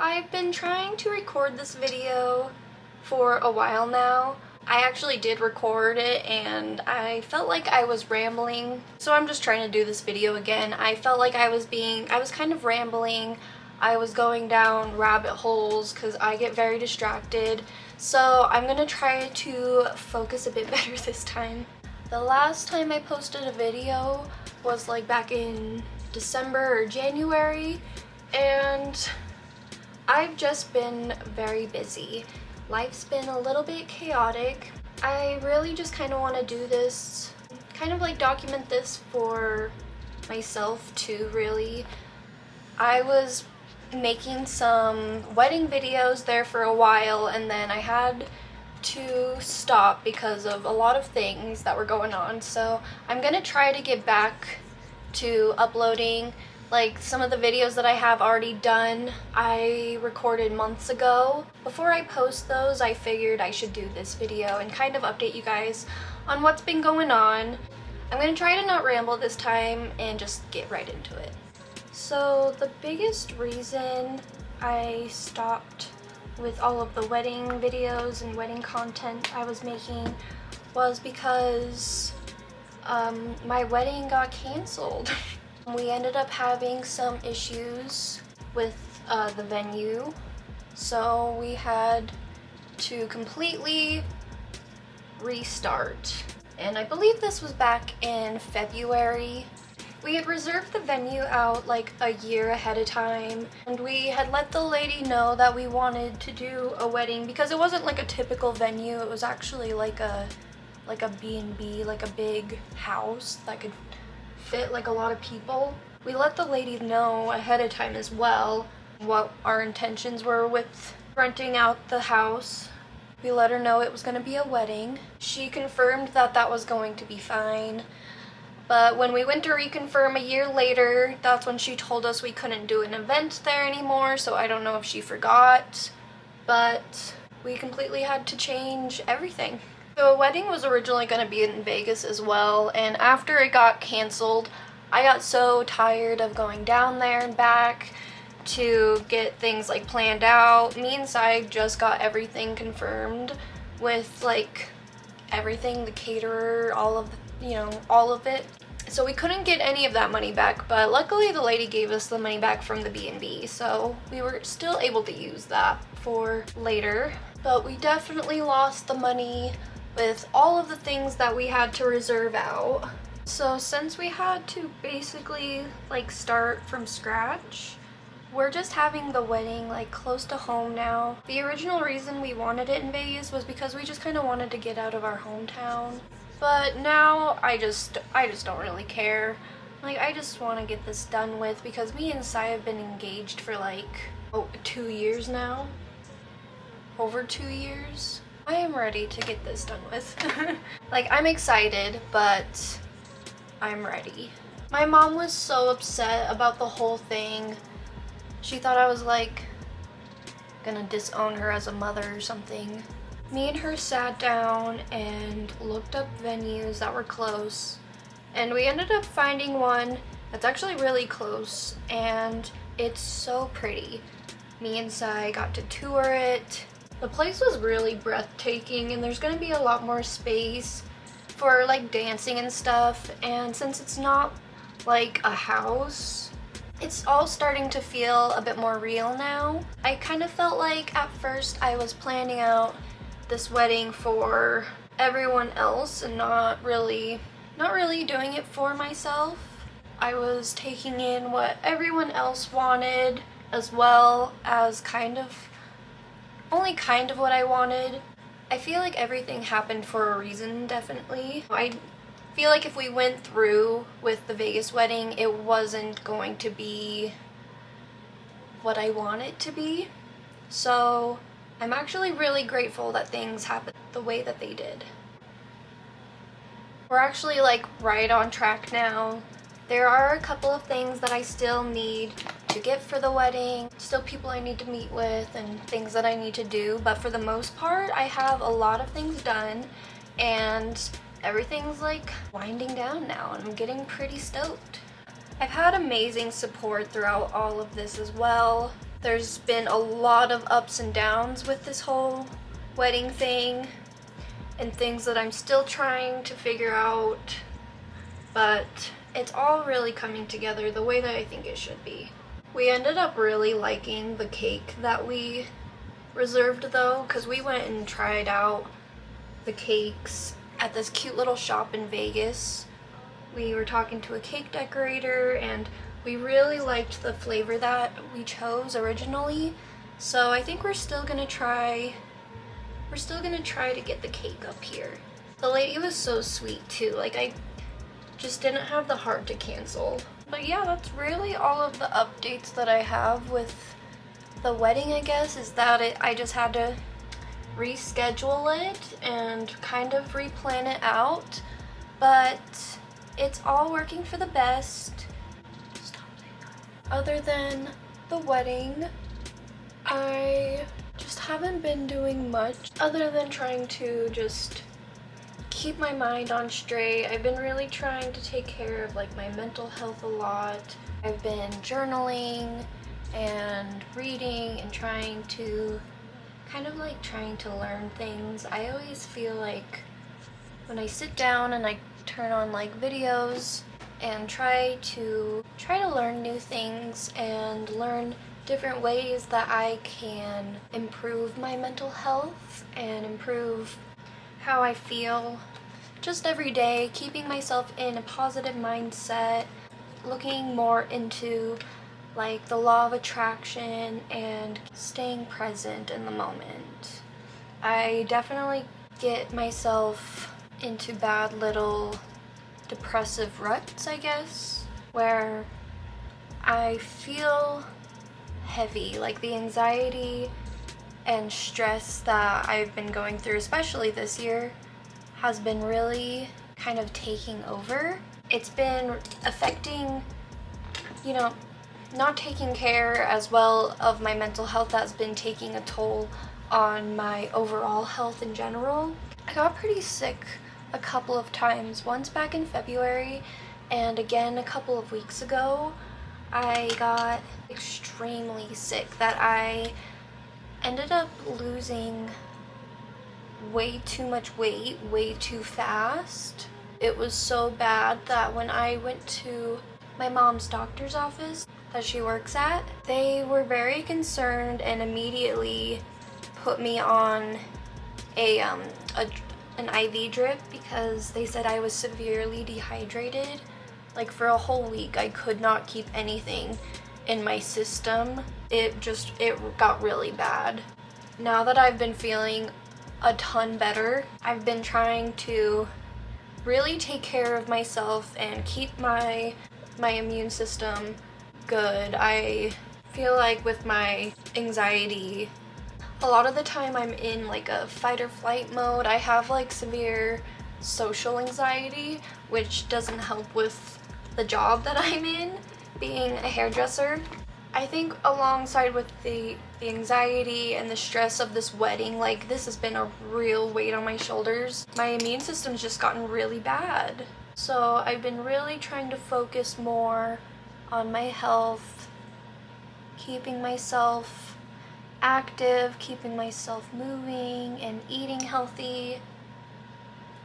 I've been trying to record this video for a while now. I actually did record it and I felt like I was rambling, so I'm just trying to do this video again. I felt like I was kind of rambling. I was going down rabbit holes because I get very distracted. So I'm gonna try to focus a bit better this time. The last time I posted a video was like back in December or January, and I've just been very busy. Life's been a little bit chaotic. I really just kind of want to do this, kind of like document this for myself too, really. I was making some wedding videos there for a while, and then I had to stop because of a lot of things that were going on. So I'm gonna try to get back to uploading. Like, some of the videos that I have already done, I recorded months ago. Before I post those, I figured I should do this video and kind of update you guys on what's been going on. I'm gonna try to not ramble this time and just get right into it. So the biggest reason I stopped with all of the wedding videos and wedding content I was making was because my wedding got canceled. We ended up having some issues with the venue, so we had to completely restart. And I believe this was back in February. We had reserved the venue out like a year ahead of time, and we had let the lady know that we wanted to do a wedding because it wasn't like a typical venue. It was actually like a B&B, like a big house that could fit like a lot of people. We let the lady know ahead of time as well what our intentions were with renting out the house. We let her know it was going to be a wedding. She confirmed that that was going to be fine. But when we went to reconfirm a year later, that's when she told us we couldn't do an event there anymore, so I don't know if she forgot, but we completely had to change everything. The wedding was originally going to be in Vegas as well, and after it got canceled, I got so tired of going down there and back to get things like planned out. Me and Sai just got everything confirmed with like everything, the caterer, all of it. So we couldn't get any of that money back, but luckily the lady gave us the money back from the B&B, so we were still able to use that for later. But we definitely lost the money with all of the things that we had to reserve out. So since we had to basically like start from scratch, we're just having the wedding like close to home now. The original reason we wanted it in Vegas was because we just kind of wanted to get out of our hometown. But now I just don't really care. Like, I just want to get this done with because me and Sai have been engaged for like 2 years now. Over 2 years. I am ready to get this done with. Like, I'm excited, but I'm ready. My mom was so upset about the whole thing. She thought I was like gonna disown her as a mother or something. Me and her sat down and looked up venues that were close, and we ended up finding one that's actually really close, and it's so pretty. Me and Sai got to tour it. The place was really breathtaking, and there's gonna be a lot more space for like dancing and stuff, and since it's not like a house, it's all starting to feel a bit more real now. I kind of felt like at first I was planning out this wedding for everyone else and not really doing it for myself. I was taking in what everyone else wanted as well as only kind of what I wanted. I feel like everything happened for a reason, definitely. I feel like if we went through with the Vegas wedding, it wasn't going to be what I want it to be. So I'm actually really grateful that things happened the way that they did. We're actually like right on track now. There are a couple of things that I still need to get for the wedding, still people I need to meet with and things that I need to do, but for the most part I have a lot of things done and everything's like winding down now and I'm getting pretty stoked. I've had amazing support throughout all of this as well. There's been a lot of ups and downs with this whole wedding thing and things that I'm still trying to figure out, but it's all really coming together the way that I think it should be. We ended up really liking the cake that we reserved though, because we went and tried out the cakes at this cute little shop in Vegas. We were talking to a cake decorator and we really liked the flavor that we chose originally. So I think we're still gonna try to get the cake up here. The lady was so sweet too, like I just didn't have the heart to cancel. But yeah, that's really all of the updates that I have with the wedding, I guess, is that I just had to reschedule it and kind of replan it out. But it's all working for the best. Other than the wedding, I just haven't been doing much other than trying to just keep my mind on straight. I've been really trying to take care of like my mental health a lot. I've been journaling and reading and trying to learn things. I always feel like when I sit down and I turn on like videos and try to learn new things and learn different ways that I can improve my mental health and improve how I feel just every day, keeping myself in a positive mindset, looking more into like the law of attraction and staying present in the moment. I definitely get myself into bad little depressive ruts, I guess, where I feel heavy, like the anxiety and stress that I've been going through, especially this year, has been really kind of taking over. It's been affecting, not taking care as well of my mental health. That's been taking a toll on my overall health in general. I got pretty sick a couple of times, once back in February and again a couple of weeks ago. I got extremely sick that I ended up losing way too much weight way too fast. It was so bad that when I went to my mom's doctor's office that she works at, they were very concerned and immediately put me on an IV drip because they said I was severely dehydrated. Like for a whole week I could not keep anything in my system. It got really bad. Now that I've been feeling a ton better, I've been trying to really take care of myself and keep my immune system good. I feel like with my anxiety, a lot of the time I'm in like a fight or flight mode. I have like severe social anxiety, which doesn't help with the job that I'm in, being a hairdresser. I think alongside with the anxiety and the stress of this wedding, like this has been a real weight on my shoulders. My immune system's just gotten really bad. So I've been really trying to focus more on my health, keeping myself active, keeping myself moving and eating healthy,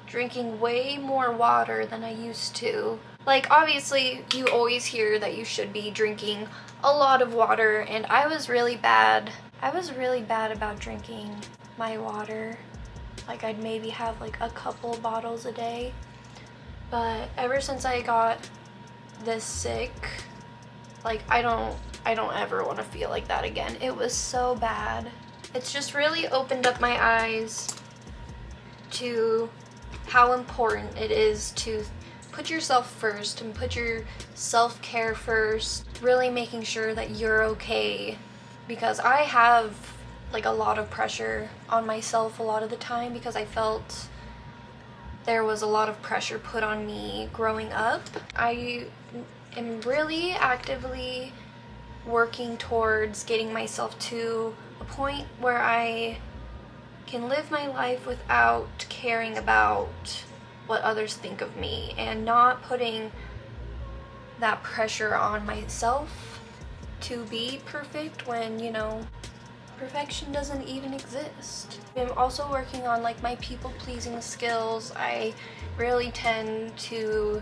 drinking way more water than I used to. Like obviously you always hear that you should be drinking a lot of water, and I was really bad about drinking my water. Like I'd maybe have like a couple bottles a day. But ever since I got this sick, like I don't ever want to feel like that again. It was so bad. It's just really opened up my eyes to how important it is to put yourself first and put your self-care first, really making sure that you're okay, because I have like a lot of pressure on myself a lot of the time because I felt there was a lot of pressure put on me growing up. I am really actively working towards getting myself to a point where I can live my life without caring about what others think of me and not putting that pressure on myself to be perfect when, you know, perfection doesn't even exist. I'm also working on like my people-pleasing skills. I really tend to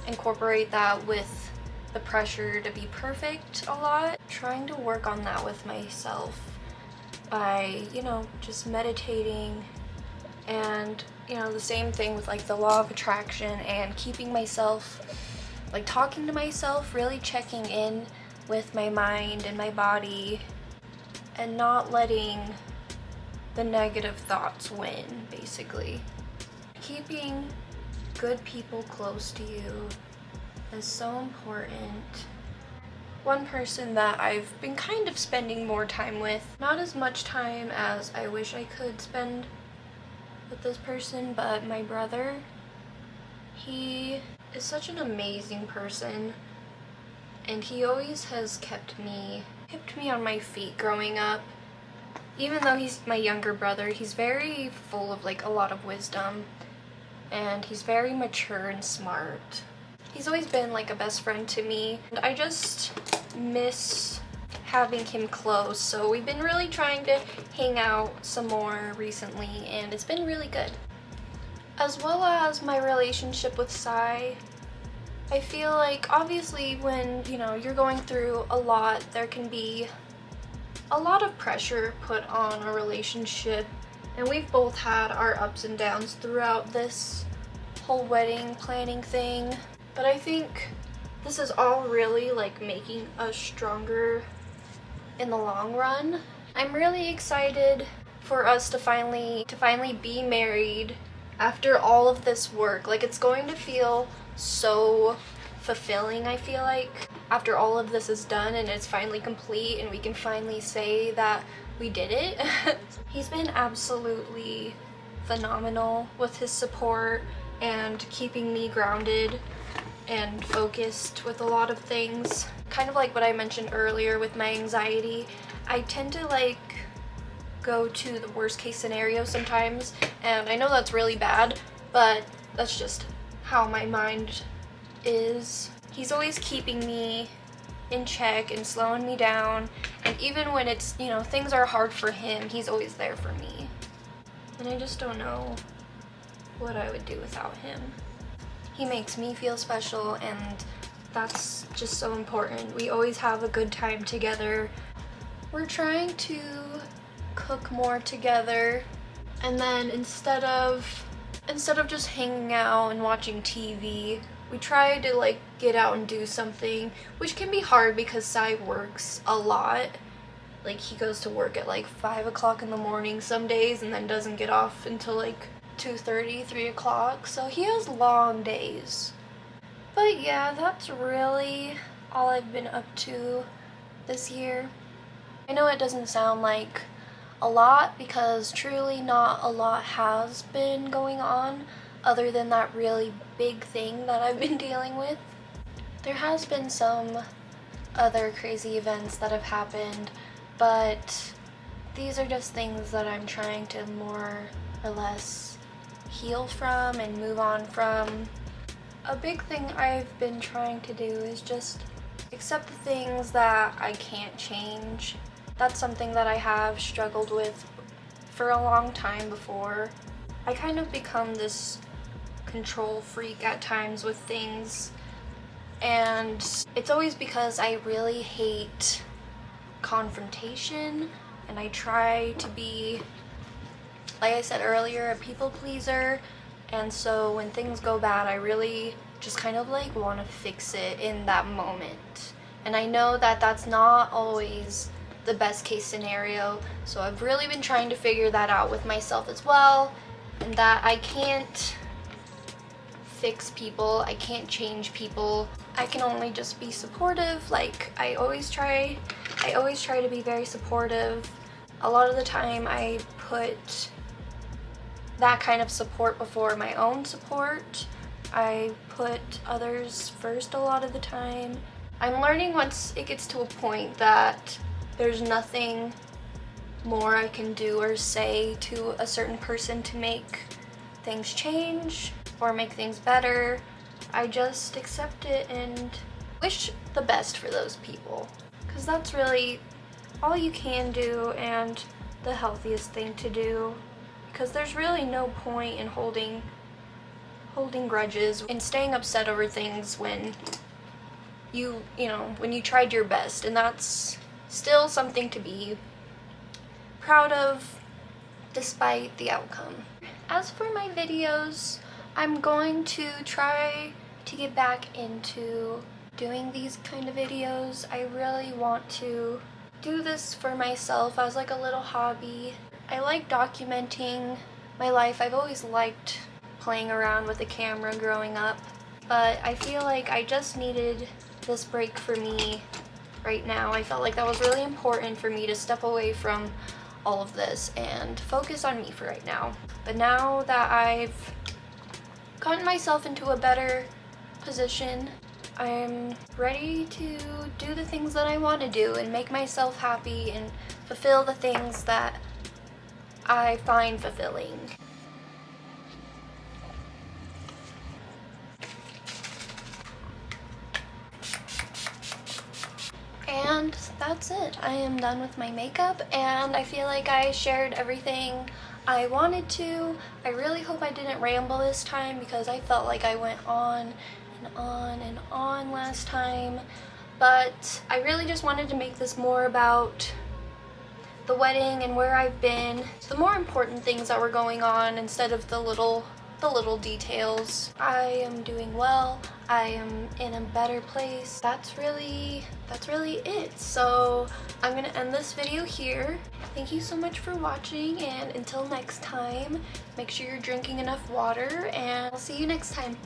incorporate that with the pressure to be perfect a lot. Trying to work on that with myself by, you know, just meditating, and, you know, the same thing with like the law of attraction and keeping myself, like talking to myself, really checking in with my mind and my body and not letting the negative thoughts win, basically. Keeping good people close to you is so important. One person that I've been kind of spending more time with, not as much time as I wish I could spend with this person, but my brother. He is such an amazing person, and he always has kept me on my feet growing up. Even though he's my younger brother, he's very full of like a lot of wisdom, and he's very mature and smart. He's always been like a best friend to me, and I just miss having him close. So we've been really trying to hang out some more recently, and it's been really good. As well as my relationship with Sai, I feel like obviously when, you know, you're going through a lot, there can be a lot of pressure put on a relationship, and we've both had our ups and downs throughout this whole wedding planning thing. But I think this is all really like making us stronger in the long run. I'm really excited for us to finally be married after all of this work. Like, it's going to feel so fulfilling, I feel like, after all of this is done and it's finally complete and we can finally say that we did it. He's been absolutely phenomenal with his support and keeping me grounded and focused with a lot of things. Kind of like what I mentioned earlier with my anxiety, I tend to like go to the worst case scenario sometimes, and I know that's really bad, but that's just how my mind is. He's always keeping me in check and slowing me down, and even when it's, you know, things are hard for him, he's always there for me. And I just don't know what I would do without him. He makes me feel special, and that's just so important. We always have a good time together. We're trying to cook more together, and then instead of just hanging out and watching TV, we try to like get out and do something, which can be hard because Sai works a lot. Like, he goes to work at like 5 o'clock in the morning some days and then doesn't get off until like 2:30, 3 o'clock, so he has long days. But yeah, that's really all I've been up to this year. I know it doesn't sound like a lot because truly not a lot has been going on other than that really big thing that I've been dealing with. There has been some other crazy events that have happened, but these are just things that I'm trying to more or less heal from and move on from. A big thing I've been trying to do is just accept the things that I can't change. That's something that I have struggled with for a long time before. I kind of become this control freak at times with things, and it's always because I really hate confrontation, and I try to be, like I said earlier, a people pleaser, and so when things go bad, I really just kind of like want to fix it in that moment. And I know that that's not always the best case scenario, so I've really been trying to figure that out with myself as well, and that I can't fix people, I can't change people. I can only just be supportive. Like, I always try to be very supportive. A lot of the time I put that kind of support before my own support. I put others first a lot of the time. I'm learning once it gets to a point that there's nothing more I can do or say to a certain person to make things change or make things better. I just accept it and wish the best for those people, because that's really all you can do and the healthiest thing to do, because there's really no point in holding grudges and staying upset over things when when you tried your best, and that's still something to be proud of despite the outcome. As for my videos, I'm going to try to get back into doing these kind of videos. I really want to do this for myself as like a little hobby. I like documenting my life. I've always liked playing around with a camera growing up, but I feel like I just needed this break for me right now. I felt like that was really important for me to step away from all of this and focus on me for right now. But now that I've gotten myself into a better position, I'm ready to do the things that I want to do and make myself happy and fulfill the things that I find fulfilling. And that's it. I am done with my makeup, and I feel like I shared everything I wanted to. I really hope I didn't ramble this time, because I felt like I went on and on and on last time. But I really just wanted to make this more about the wedding and where I've been, the more important things that were going on instead of the little details. I am doing well. I am in a better place. That's really it. So I'm gonna end this video here. Thank you so much for watching, and until next time, make sure you're drinking enough water, and I'll see you next time.